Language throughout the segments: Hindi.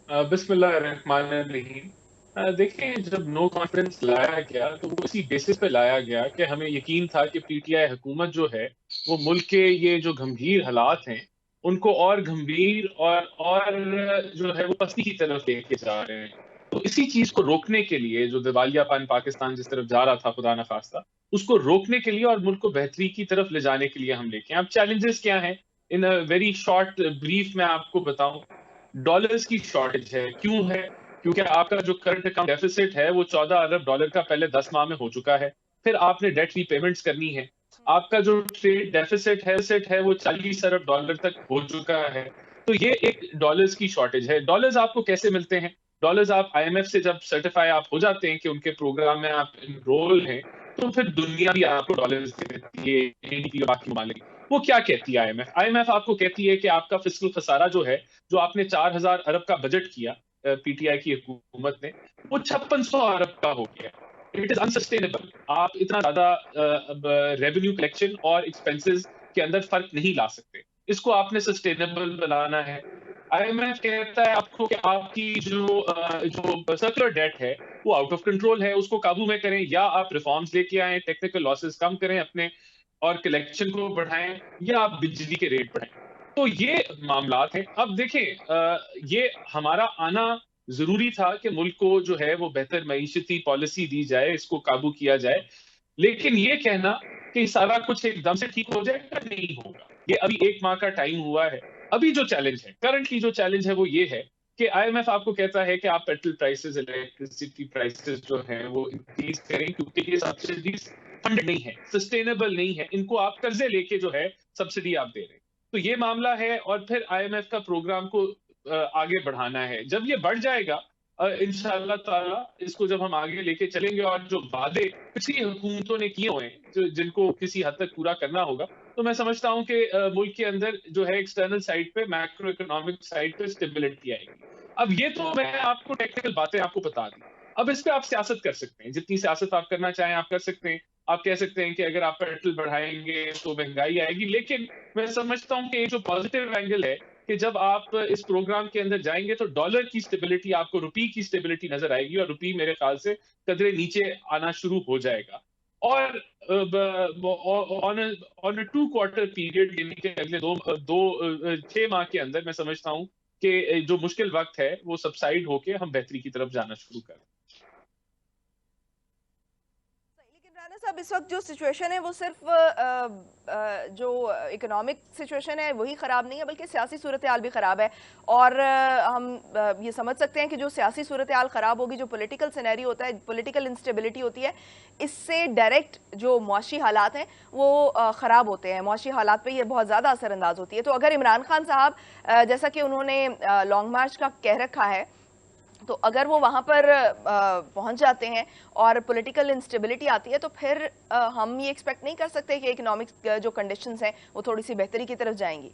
बिस्मिल्लाहिर्रहमानिर्रहीम। देखिए, जब नो कॉन्फिडेंस लाया गया तो वो इसी बेसिस पे लाया गया कि हमें यकीन था कि पीटीआई हुकूमत जो है वो मुल्क के ये जो गंभीर हालात हैं उनको और गंभीर और जो है वो पस्ती की तरफ लेके जा रहे हैं। तो इसी चीज को रोकने के लिए जो दिवालियापन पाकिस्तान जिस तरफ जा रहा था, खुदा न खास्ता, उसको रोकने के लिए और मुल्क को बेहतरी की तरफ ले जाने के लिए हम लेके आए। अब चैलेंजेस क्या हैं, इन अ वेरी शॉर्ट ब्रीफ में आपको बताऊं। डॉलर्स की शॉर्टेज है। क्यों है? क्योंकि आपका जो करंट अकाउंट डेफिसिट है वो 14 अरब डॉलर का पहले 10 माह में हो चुका है। फिर आपने डेट रीपेमेंट्स करनी है। आपका जो ट्रेड डेफिसिट है वो 40 अरब डॉलर तक हो चुका है। तो ये एक डॉलर्स की शॉर्टेज है। डॉलर्स आपको कैसे मिलते हैं? डॉलर्स आप आईएमएफ से जब सर्टिफाई आप हो जाते हैं कि उनके प्रोग्राम में आप इनरोल हैं, तो फिर दुनिया भी आपको डॉलर्स दे देती है, एडीपी और बाकी ममालिक। वो क्या कहती है आईएमएफ? आईएमएफ आपको कहती है कि आपका फिस्कल खसारा जो है, जो आपने 4,000 अरब का बजट किया पीटीआई की हुकूमत ने, वो 5600 अरब का हो गया। It is unsustainable. आप इतना ज्यादा रेवेन्यू कलेक्शन और एक्सपेंसेस के अंदर फर्क नहीं ला सकते। इसको आपने सस्टेनेबल बनाना है। आईएमएफ कहता है आपको कि आपकी जो सर्कुलर डेट है वो आउट ऑफ कंट्रोल है, उसको काबू में करें, या आप रिफॉर्म्स लेके आए, टेक्निकल लॉसेस कम करें अपने और कलेक्शन को बढ़ाएं, या आप बिजली के रेट बढ़ाएं। तो ये मामलात हैं। अब देखें, ये हमारा आना जरूरी था कि मुल्क को जो है वो बेहतर मईशती पॉलिसी दी जाए, इसको काबू किया जाए। लेकिन ये कहना कि सारा कुछ एकदम से ठीक हो जाएगा, नहीं होगा। ये अभी 1 माह का टाइम हुआ है। अभी जो चैलेंज है, करंटली जो चैलेंज है वो ये है कि आईएमएफ आपको कहता है कि आप पेट्रोल प्राइसेस, इलेक्ट्रिसिटी प्राइसेस जो है वो इंक्रीज करें, क्योंकि ये सब्सिडीज फंडेड नहीं है, सस्टेनेबल नहीं है। इनको आप कर्जे लेके जो है सब्सिडी आप दे रहे हैं। तो ये मामला है। और फिर आईएमएफ का प्रोग्राम को आगे बढ़ाना है। जब ये बढ़ जाएगा, इंशाअल्लाह ताला, इसको जब हम आगे लेके चलेंगे और जो वादे पिछली हुकूमतों ने किए हुए हैं, जिनको किसी हद तक पूरा करना होगा, तो मैं समझता हूं कि मुल्क के अंदर जो है एक्सटर्नल साइड पे, मैक्रो इकोनॉमिक साइड पे स्टेबिलिटी आएगी। अब ये तो मैं आपको टेक्निकल बातें आपको बता दी। अब इस पे आप सियासत कर सकते हैं, जितनी सियासत आप करना चाहें आप कर सकते हैं। आप कह सकते हैं कि अगर आप पेट्रोल बढ़ाएंगे तो महंगाई आएगी, लेकिन मैं समझता हूं कि ये जो पॉजिटिव एंगल है कि जब आप इस प्रोग्राम के अंदर जाएंगे तो डॉलर की स्टेबिलिटी, आपको रुपी की स्टेबिलिटी नजर आएगी, और रुपी मेरे ख्याल से कदरे नीचे आना शुरू हो जाएगा। और ऑन ऑन 2 क्वार्टर पीरियड, यानी कि अगले 6 माह के अंदर, मैं समझता हूं कि जो मुश्किल वक्त है वो सबसाइड होके हम बेहतरी की तरफ जाना शुरू करें। लेकिन राना साहब, इस वक्त जो सिचुएशन है वो सिर्फ जो इकोनॉमिक सिचुएशन है वही ख़राब नहीं है, बल्कि सियासी सूरत हाल भी ख़राब है। और हम ये समझ सकते हैं कि जो सियासी सूरत हाल ख़राब होगी, जो पॉलिटिकल सिनेरी होता है, पॉलिटिकल इंस्टेबिलिटी होती है, इससे डायरेक्ट जो मुआशी हालात हैं वो ख़राब होते हैं। मुआशी हालात पे ये बहुत ज़्यादा असरअंदाज होती है। तो अगर इमरान खान साहब, जैसा कि उन्होंने लॉन्ग मार्च का कह रखा है, तो अगर वो वहां पर पहुंच जाते हैं और पॉलिटिकल इंस्टेबिलिटी आती है, तो फिर हम ये एक्सपेक्ट नहीं कर सकते कि इकोनॉमिक जो कंडीशंस हैं वो थोड़ी सी बेहतरी की तरफ जाएंगी।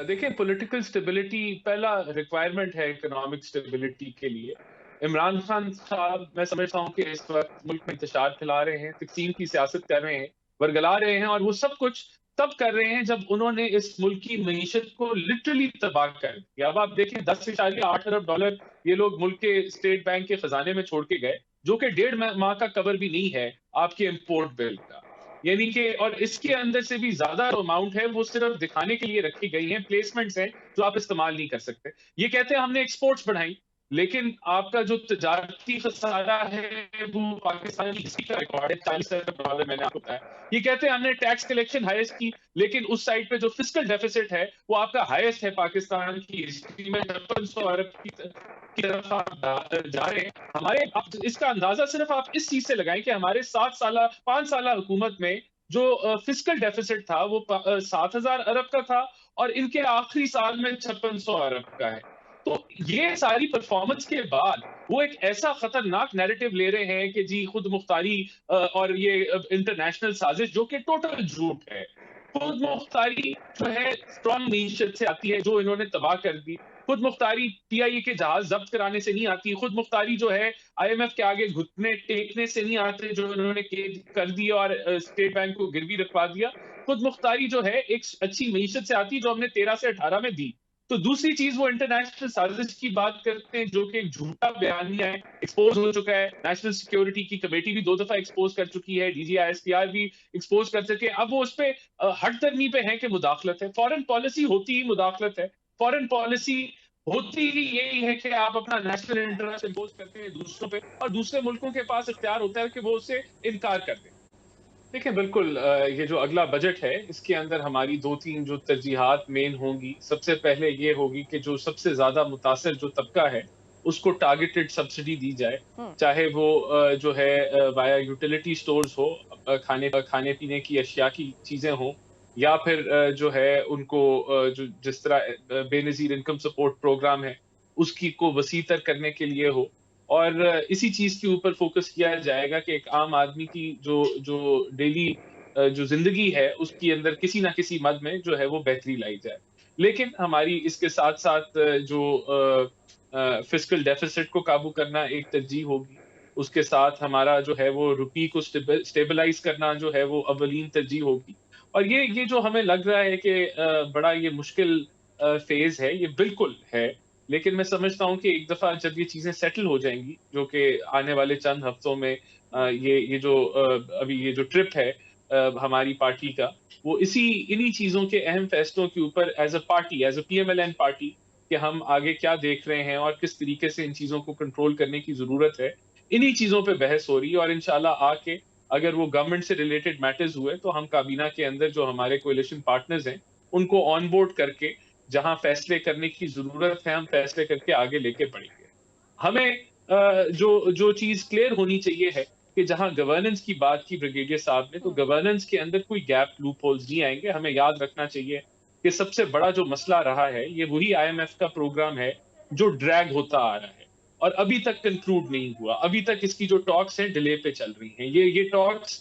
देखिए, पॉलिटिकल स्टेबिलिटी पहला रिक्वायरमेंट है इकोनॉमिक स्टेबिलिटी के लिए। इमरान खान साहब, मैं समझता हूँ कि इस वक्त मुल्क में इंतशार फैला रहे हैं, तकसीम की सियासत कर रहे हैं, बरगला रहे हैं, और वो सब कुछ तब कर रहे हैं जब उन्होंने इस मुल्क की मीशत को लिटरली तबाह कर दिया। अब आप देखें, 10.8 अरब डॉलर ये लोग मुल्क के स्टेट बैंक के खजाने में छोड़ के गए, जो कि 1.5 माह का कवर भी नहीं है आपके इम्पोर्ट बिल का। यानी कि, और इसके अंदर से भी ज्यादा अमाउंट है वो सिर्फ दिखाने के लिए रखी गई हैं, प्लेसमेंट्स हैं जो आप इस्तेमाल नहीं कर सकते। ये कहते हैं हमने एक्सपोर्ट्स बढ़ाई, लेकिन आपका जो तजारती खसारा है वो पाकिस्तान की हिस्ट्री का रिकॉर्ड है, 40 अरब डॉलर, मैंने आपको बताया। ये कहते हैं हमने टैक्स कलेक्शन हाईएस्ट की, लेकिन उस साइड पे जो फिस्कल डेफिसिट है वो आपका हाईएस्ट है पाकिस्तान की हिस्ट्री में, 5600 अरब की तरफ आप जा रहे हैं। हमारे, आप इसका अंदाजा सिर्फ आप इस चीज से लगाएं कि हमारे 5 साल हुकूमत में जो फिस्कल डेफिसिट था वो 7,000 अरब का था, और इनके आखिरी साल में 5600 अरब का है। तो ये सारी परफॉर्मेंस के बाद वो एक ऐसा खतरनाक नैरेटिव ले रहे हैं कि जी खुद मुख्तारी और ये इंटरनेशनल साजिश, जो कि टोटल झूठ है। खुद मुख्तारी जो है स्ट्रॉन्ग मीशत से आती है, जो इन्होंने तबाह कर दी। खुद मुख्तारी पीआईए के जहाज जब्त कराने से नहीं आती। खुद मुख्तारी जो है आईएमएफ के आगे घुटने टेकने से नहीं आते, जो इन्होंने कर दिया और स्टेट बैंक को गिरवी रखवा दिया। खुद मुख्तारी जो है एक अच्छी मीशत से आती, जो हमने 13 से 18 में दी। तो दूसरी चीज वो इंटरनेशनल साजिश की बात करते हैं जो कि एक झूठा बयानिया है, एक्सपोज हो चुका है। नेशनल सिक्योरिटी की कमेटी भी 2 दफा एक्सपोज कर चुकी है, DGISPR भी एक्सपोज कर चुके हैं। अब वो उस पर हटदर्मी पे है कि मुदाखलत है। फॉरेन पॉलिसी होती ही मुदाखलत है। फॉरेन पॉलिसी होती ही यही है कि आप अपना नेशनल इंटरेस्ट इम्पोज करते हैं दूसरों पे, और दूसरे मुल्कों के पास इख्तियार होता है कि वो उससे इनकार कर दें। देखिए बिल्कुल, ये जो अगला बजट है इसके अंदर हमारी 2-3 जो तरजीहात मेन होंगी। सबसे पहले ये होगी कि जो सबसे ज्यादा मुतासर जो तबका है उसको टारगेटेड सब्सिडी दी जाए, चाहे वो जो है वाया यूटिलिटी स्टोर्स हो, खाने पीने की अशिया की चीजें हो, या फिर जो है उनको जो जिस तरह बेनजीर इनकम सपोर्ट प्रोग्राम है उसकी को वसीतर करने के लिए हो। और इसी चीज के ऊपर फोकस किया जाएगा कि एक आम आदमी की जो जो डेली जो जिंदगी है उसके अंदर किसी ना किसी मद में जो है वो बेहतरी लाई जाए। लेकिन हमारी इसके साथ साथ जो फिस्कल डेफिसिट को काबू करना एक तरजीह होगी। उसके साथ हमारा जो है वो रुपी को स्टेबलाइज करना जो है वो अवलीन तरजीह होगी। और ये जो हमें लग रहा है कि बड़ा ये मुश्किल फेज है, ये बिल्कुल है। लेकिन मैं समझता हूँ कि एक दफा जब ये चीजें सेटल हो जाएंगी, जो कि आने वाले चंद हफ्तों में ये जो अभी ये जो ट्रिप है हमारी पार्टी का, वो इन्हीं चीजों के अहम फैसलों के ऊपर as a party, as a PMLN party, कि हम आगे क्या देख रहे हैं और किस तरीके से इन चीजों को कंट्रोल करने की जरूरत है, इन्हीं चीजों पे बहस हो रही है। और इंशाल्लाह आके अगर वो गवर्नमेंट से रिलेटेड मैटर्स हुए तो हम काबीना के अंदर जो हमारे कोalition पार्टनर्स हैं उनको ऑन बोर्ड करके जहां फैसले करने की जरूरत है हम फैसले करके आगे लेके बढ़ेंगे। हमें जो जो चीज क्लियर होनी चाहिए है कि जहां गवर्नेंस की बात की ब्रिगेडियर साहब ने, तो गवर्नेंस के अंदर कोई गैप लूप होल्स नहीं आएंगे। हमें याद रखना चाहिए कि सबसे बड़ा जो मसला रहा है ये वही IMF का प्रोग्राम है जो ड्रैग होता आ रहा है और अभी तक कंक्लूड नहीं हुआ। अभी तक इसकी जो टॉक्स हैं डिले पे चल रही हैं। ये टॉक्स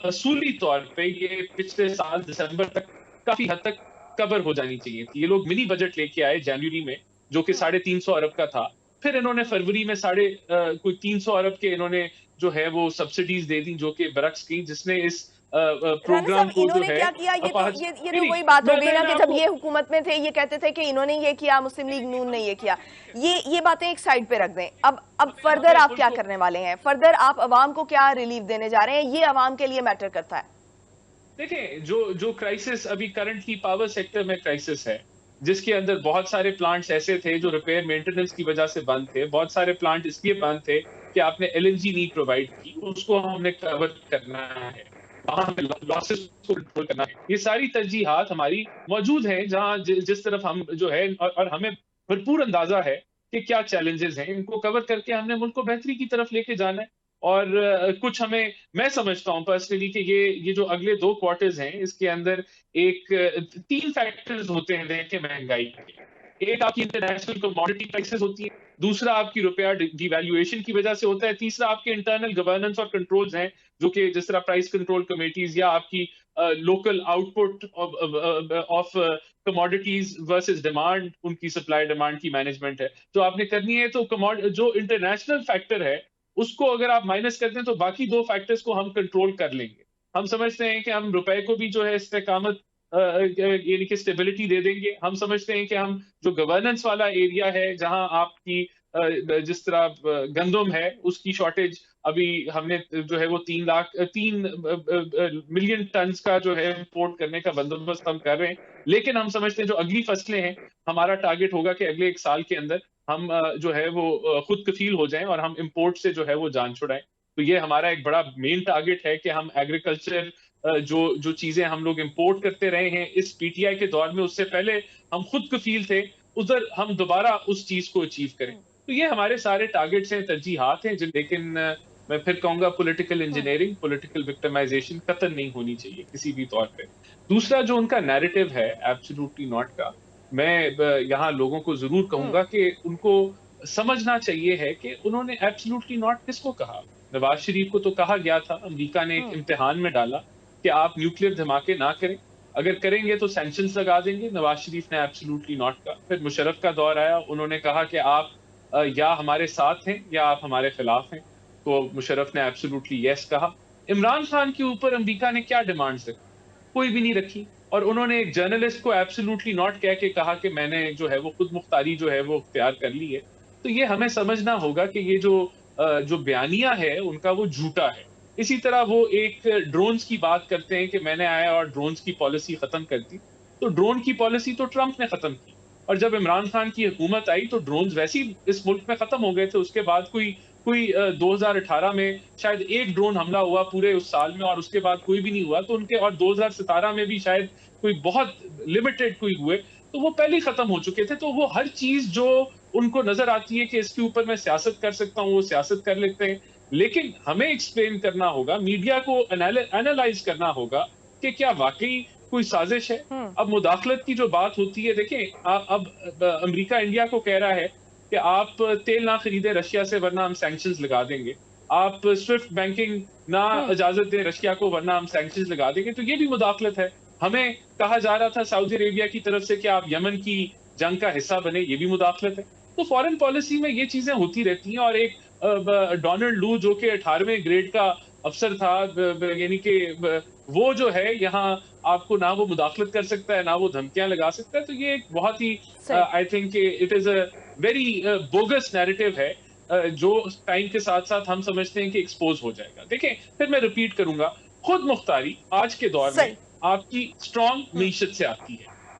असूली तौर पे ये पिछले साल दिसंबर तक काफी हद तक कवर हो जानी चाहिए थी। ये लोग मिनी बजट लेके आए जनवरी में जो कि 350 अरब का था। फिर इन्होंने फरवरी में कोई 300 अरब के इन्होंने जो है वो सब्सिडीज दे दी, जो कि बरक्स की, जिसने इस राना साहब प्रोग्राम को जो इन्होंने है क्या किया, अपाहज ये नहीं तो नहीं वही बात हो गई ना मैं कि जब आपको ये हुकूमत में थे ये कहते थे कि इन्होंने ये किया, मुस्लिम लीग नून ने ये किया। ये बातें एक साइड पे रख दें। अब फर्दर आप क्या करने वाले हैं? फर्दर आप अवाम को क्या रिलीफ देने जा रहे हैं? ये अवाम के लिए मैटर करता है। देखें, जो जो क्राइसिस अभी करंटली पावर सेक्टर में क्राइसिस है, जिसके अंदर बहुत सारे प्लांट्स ऐसे थे जो रिपेयर मेंटेनेंस की वजह से बंद थे, बहुत सारे प्लांट इसलिए बंद थे कि आपने LNG नहीं प्रोवाइड की, उसको हमने कवर करना है, वहां हमें लॉसेस को कंट्रोल करना है। ये सारी तरजीहात हमारी मौजूद हैं जहां जिस तरफ हम जो है, और हमें भरपूर अंदाजा है कि क्या चैलेंजेस हैं। इनको कवर करके हमने मुल्क को बेहतरी की तरफ लेके जाना है। और कुछ हमें, मैं समझता हूं पर्सनली कि ये जो अगले 2 क्वार्टर्स हैं इसके अंदर एक 3 फैक्टर्स होते हैं देखें महंगाई के। एक आपकी इंटरनेशनल कमोडिटी प्राइसेस होती है, दूसरा आपकी रुपया डिवैल्यूएशन की वजह से होता है, तीसरा आपके इंटरनल गवर्नेंस और कंट्रोल्स हैं जो कि जिस तरह प्राइस कंट्रोल कमेटीज या आपकी local output of commodities versus demand, उनकी सप्लाई डिमांड की मैनेजमेंट है जो आपने करनी है। तो जो इंटरनेशनल फैक्टर है उसको अगर आप माइनस करते हैं तो बाकी 2 फैक्टर्स को हम कंट्रोल कर लेंगे। हम समझते हैं कि हम रुपए को भी जो है इस्तेकामत यानी कि स्टेबिलिटी दे देंगे। हम समझते हैं कि हम जो गवर्नेंस वाला एरिया है जहां आपकी जिस तरह गंदम है उसकी शॉर्टेज अभी हमने जो है वो 3 मिलियन टन का जो है इंपोर्ट करने का बंदोबस्त हम कर रहे हैं। लेकिन हम समझते हैं जो अगली फसलें हैं, हमारा टारगेट होगा कि अगले 1 साल के अंदर हम जो है वो खुद कफील हो जाएं और हम इंपोर्ट से जो है वो जान छुड़ाएं। तो ये हमारा एक बड़ा मेन टारगेट है कि हम एग्रीकल्चर जो जो चीजें हम लोग इंपोर्ट करते रहे हैं इस PTI के दौर में, उससे पहले हम खुद कफील थे, उधर हम दोबारा उस चीज को अचीव करें। तो ये हमारे सारे टारगेट्स हैं, तरजीहात हैं। लेकिन मैं फिर कहूंगा पॉलिटिकल इंजीनियरिंग, पॉलिटिकल विक्टिमाइजेशन कतई नहीं होनी चाहिए किसी भी तौर पे। दूसरा जो उनका नैरेटिव है एब्सोल्युटली नॉट का, मैं यहाँ लोगों को जरूर कहूंगा कि उनको समझना चाहिए है कि उन्होंने एब्सोल्युटली नॉट किसको कहा। नवाज शरीफ को तो कहा गया था, अमेरिका ने एक इम्तिहान में डाला कि आप न्यूक्लियर धमाके ना करें, अगर करेंगे तो सैंक्शंस लगा देंगे। नवाज शरीफ ने एब्सोल्युटली नॉट कहा। फिर मुशर्रफ का दौर आया, उन्होंने कहा कि आप या हमारे साथ हैं या आप हमारे खिलाफ हैं, तो मुशर्रफ ने एब्सोल्युटली यस कहा। इमरान खान के ऊपर अमेरिका ने क्या डिमांड्स रखी? कोई भी नहीं रखी। और उन्होंने एक जर्नलिस्ट को एब्सोल्युटली नॉट कह के कहा कि मैंने जो है वो खुद मुख्तारी जो है वो इख्तियार कर ली है। तो ये हमें समझना होगा कि ये जो बयानिया है उनका वो झूठा है। इसी तरह वो एक ड्रोन्स की बात करते हैं कि मैंने आया और ड्रोन्स की पॉलिसी खत्म कर दी। तो ड्रोन की पॉलिसी तो ट्रंप ने खत्म की, और जब इमरान खान की हुकूमत आई तो ड्रोन्स वैसे ही इस मुल्क में खत्म हो गए थे। उसके बाद कोई कोई 2018 में शायद एक ड्रोन हमला हुआ पूरे उस साल में, और उसके बाद कोई भी नहीं हुआ। तो उनके, और 2017 में भी शायद कोई बहुत लिमिटेड कोई हुए, तो वो पहले ही खत्म हो चुके थे। तो वो हर चीज जो उनको नजर आती है कि इसके ऊपर मैं सियासत कर सकता हूँ, वो सियासत कर लेते हैं। लेकिन हमें एक्सप्लेन करना होगा, मीडिया को एनालाइज करना होगा कि क्या वाकई कोई साजिश है। हम्म। अब मुदाखलत की जो बात होती है, देखें अब अमेरिका इंडिया को कह रहा है कि आप तेल ना खरीदे रशिया से वरना हम सैंक्शंस लगा देंगे। आप स्विफ्ट बैंकिंग ना हम्म। इजाजत दें रशिया को वरना हम सैंक्शंस लगा देंगे। तो ये भी मुदाखलत है। हमें कहा जा रहा था सऊदी अरेबिया की तरफ से कि आप यमन की जंग का हिस्सा बने, ये भी मुदाखलत है। तो फॉरेन पॉलिसी में ये चीजें होती रहती हैं। और एक डोनाल्ड लू जो कि 18वें ग्रेड का अफसर था, यानी कि वो जो है यहाँ आपको ना वो मुदाखलत कर सकता है, ना वो धमकियां लगा सकता है। तो ये एक बहुत ही सही। I think it is a very bogus narrative है, जो टाइम के साथ साथ हम समझते हैं कि एक्सपोज हो जाएगा। देखें, फिर मैं रिपीट करूंगा, खुद मुख्तारी आज के दौर में सही। आपकी स्ट्रॉन्ग हम्म। मीशत से आती है।